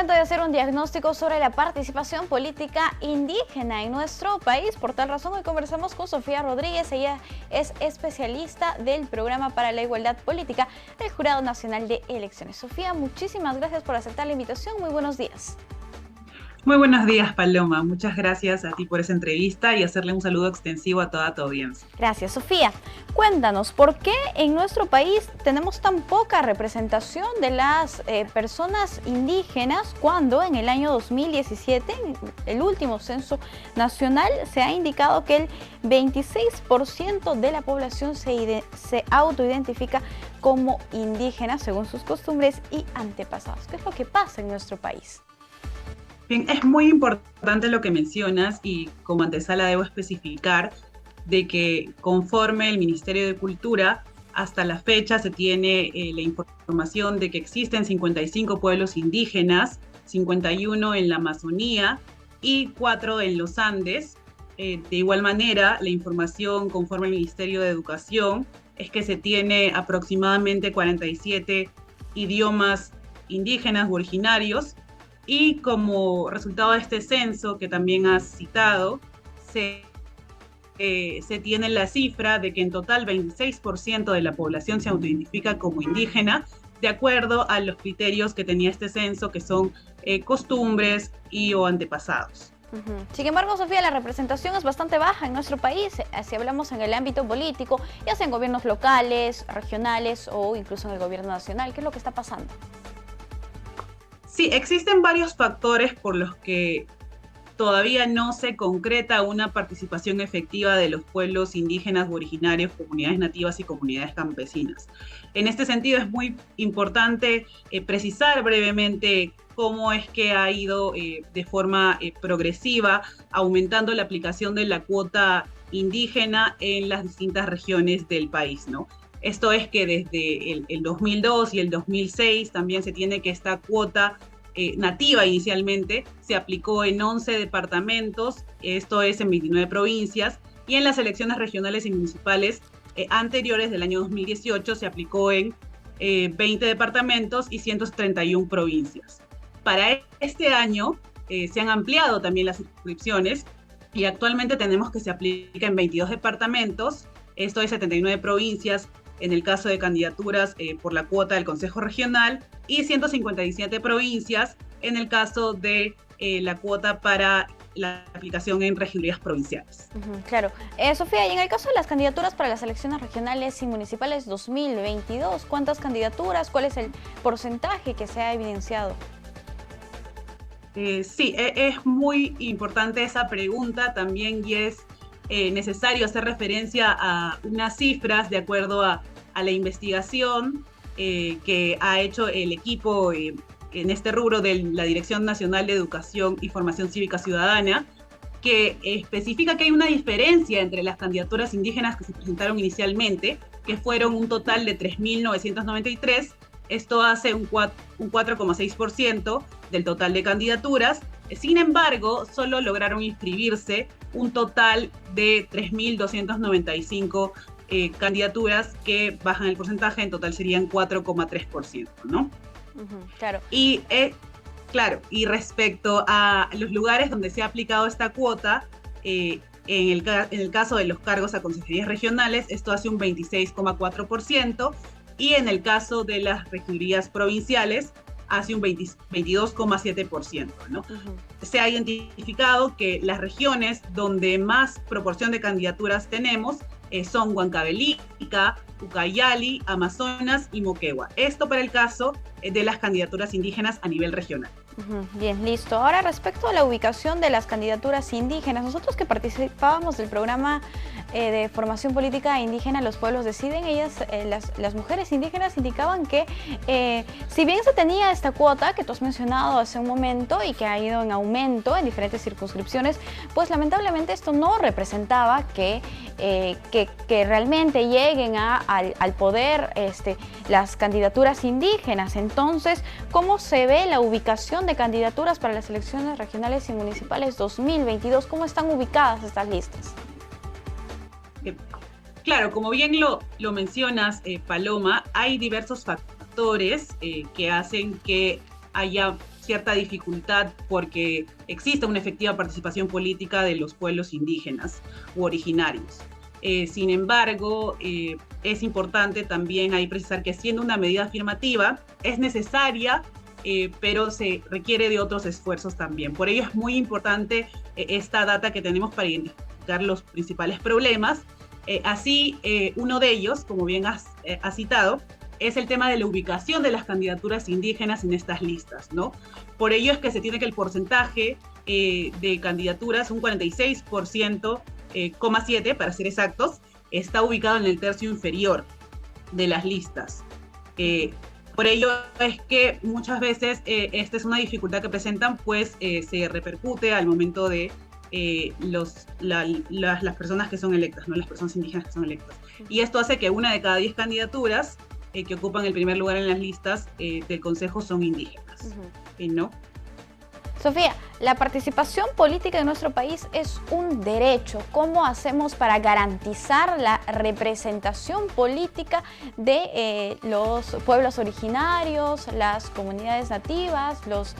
momento de hacer un diagnóstico sobre la participación política indígena en nuestro país. Por tal razón, hoy conversamos con Sofía Rodríguez. Ella es especialista del Programa para la Igualdad Política del Jurado Nacional de Elecciones. Sofía, muchísimas gracias por aceptar la invitación. Muy buenos días. Muy buenos días, Paloma. Muchas gracias a ti por esa entrevista y hacerle un saludo extensivo a toda tu audiencia. Gracias, Sofía. Cuéntanos, ¿por qué en nuestro país tenemos tan poca representación de las personas indígenas cuando en el año 2017, en el último censo nacional, se ha indicado que el 26% de la población se autoidentifica como indígena según sus costumbres y antepasados? ¿Qué es lo que pasa en nuestro país? Bien, es muy importante lo que mencionas y como antesala debo especificar de que conforme el Ministerio de Cultura, hasta la fecha se tiene la información de que existen 55 pueblos indígenas, 51 en la Amazonía y 4 en los Andes. De igual manera, la información conforme al Ministerio de Educación es que se tiene aproximadamente 47 idiomas indígenas u originarios. Y como resultado de este censo, que también has citado, se tiene la cifra de que en total 26% de la población se autoidentifica como indígena, de acuerdo a los criterios que tenía este censo, que son costumbres o antepasados. Sin embargo, Sofía, la representación es bastante baja en nuestro país, si hablamos en el ámbito político, ya sea en gobiernos locales, regionales o incluso en el gobierno nacional. ¿Qué es lo que está pasando? Sí, existen varios factores por los que todavía no se concreta una participación efectiva de los pueblos indígenas u originarios, comunidades nativas y comunidades campesinas. En este sentido es muy importante precisar brevemente cómo es que ha ido de forma progresiva aumentando la aplicación de la cuota indígena en las distintas regiones del país, ¿no? Esto es que desde el 2002 y el 2006 también se tiene que esta cuota nativa inicialmente se aplicó en 11 departamentos, esto es en 29 provincias, y en las elecciones regionales y municipales anteriores del año 2018 se aplicó en 20 departamentos y 131 provincias. Para este año se han ampliado también las inscripciones y actualmente tenemos que se aplica en 22 departamentos, esto es 79 provincias, en el caso de candidaturas por la cuota del Consejo Regional, y 157 provincias en el caso de la cuota para la aplicación en regidurías provinciales. Claro. Sofía, y en el caso de las candidaturas para las elecciones regionales y municipales 2022, ¿cuántas candidaturas? ¿Cuál es el porcentaje que se ha evidenciado? Sí, es muy importante esa pregunta también y es necesario hacer referencia a unas cifras de acuerdo a la investigación que ha hecho el equipo en este rubro de la Dirección Nacional de Educación y Formación Cívica Ciudadana, que especifica que hay una diferencia entre las candidaturas indígenas que se presentaron inicialmente, que fueron un total de 3.993, esto hace un 4,6% del total de candidaturas. Sin embargo, solo lograron inscribirse un total de 3.295 candidaturas que bajan el porcentaje, en total serían 4,3%, ¿no? Claro. Y claro, y respecto a los lugares donde se ha aplicado esta cuota, en el caso de los cargos a consejerías regionales, esto hace un 26,4%, y en el caso de las regidurías provinciales, hace un 22,7%, ¿no? Se ha identificado que las regiones donde más proporción de candidaturas tenemos son Huancavelica, Ucayali, Amazonas y Moquegua. Esto para el caso de las candidaturas indígenas a nivel regional. Bien, listo. Ahora, respecto a la ubicación de las candidaturas indígenas, nosotros que participábamos del programa de formación política indígena Los Pueblos Deciden, las mujeres indígenas indicaban que si bien se tenía esta cuota que tú has mencionado hace un momento y que ha ido en aumento en diferentes circunscripciones, pues lamentablemente esto no representaba que realmente lleguen al poder las candidaturas indígenas. Entonces, ¿cómo se ve la ubicación de candidaturas para las elecciones regionales y municipales 2022? ¿Cómo están ubicadas estas listas? Claro, como bien lo mencionas, Paloma, hay diversos factores que hacen que haya cierta dificultad porque existe una efectiva participación política de los pueblos indígenas u originarios. Sin embargo, es importante también ahí precisar que siendo una medida afirmativa, es necesaria, pero se requiere de otros esfuerzos también. Por ello es muy importante esta data que tenemos para identificar los principales problemas. Uno de ellos, como bien has citado, es el tema de la ubicación de las candidaturas indígenas en estas listas, ¿no? Por ello es que se tiene que el porcentaje de candidaturas, un 46%, 7, para ser exactos, está ubicado en el tercio inferior de las listas. Por ello es que muchas veces esta es una dificultad que presentan, pues se repercute al momento de las personas que son electas, ¿no? Las personas indígenas que son electas. Y esto hace que una de cada 10 candidaturas que ocupan el primer lugar en las listas del Consejo son indígenas, ¿no? Sofía, la participación política en nuestro país es un derecho. ¿Cómo hacemos para garantizar la representación política de los pueblos originarios, las comunidades nativas, los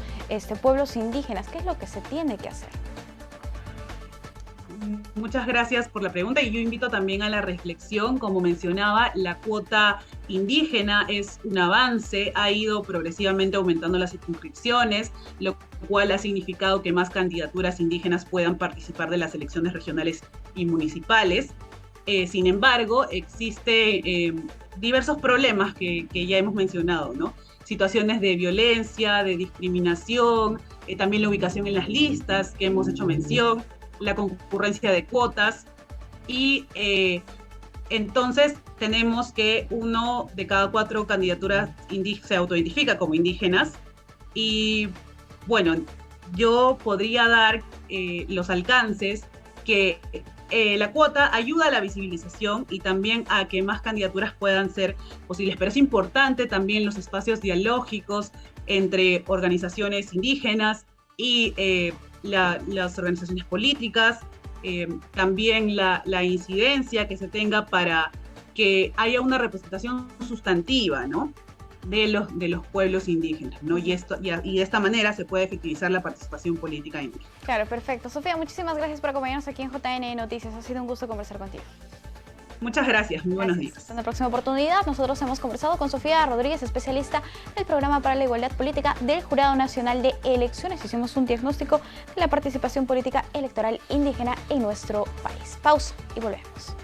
pueblos indígenas? ¿Qué es lo que se tiene que hacer? Muchas gracias por la pregunta y yo invito también a la reflexión. Como mencionaba, la cuota indígena es un avance, ha ido progresivamente aumentando las circunscripciones, lo cual ha significado que más candidaturas indígenas puedan participar de las elecciones regionales y municipales. Sin embargo, existen diversos problemas que ya hemos mencionado, ¿no? Situaciones de violencia, de discriminación, también la ubicación en las listas que hemos hecho mención, la concurrencia de cuotas y entonces tenemos que 1 de cada 4 candidaturas se autoidentifica como indígenas y bueno, yo podría dar los alcances que la cuota ayuda a la visibilización y también a que más candidaturas puedan ser posibles, pero es importante también los espacios dialógicos entre organizaciones indígenas y las organizaciones políticas, también la incidencia que se tenga para que haya una representación sustantiva, ¿no? de los pueblos indígenas, ¿no? Y de esta manera se puede efectivizar la participación política indígena. Claro, perfecto. Sofía, muchísimas gracias por acompañarnos aquí en JN Noticias. Ha sido un gusto conversar contigo. Muchas gracias, muy buenos días. En la próxima oportunidad, nosotros hemos conversado con Sofía Rodríguez, especialista del Programa para la Igualdad Política del Jurado Nacional de Elecciones. Hicimos un diagnóstico de la participación política electoral indígena en nuestro país. Pausa y volvemos.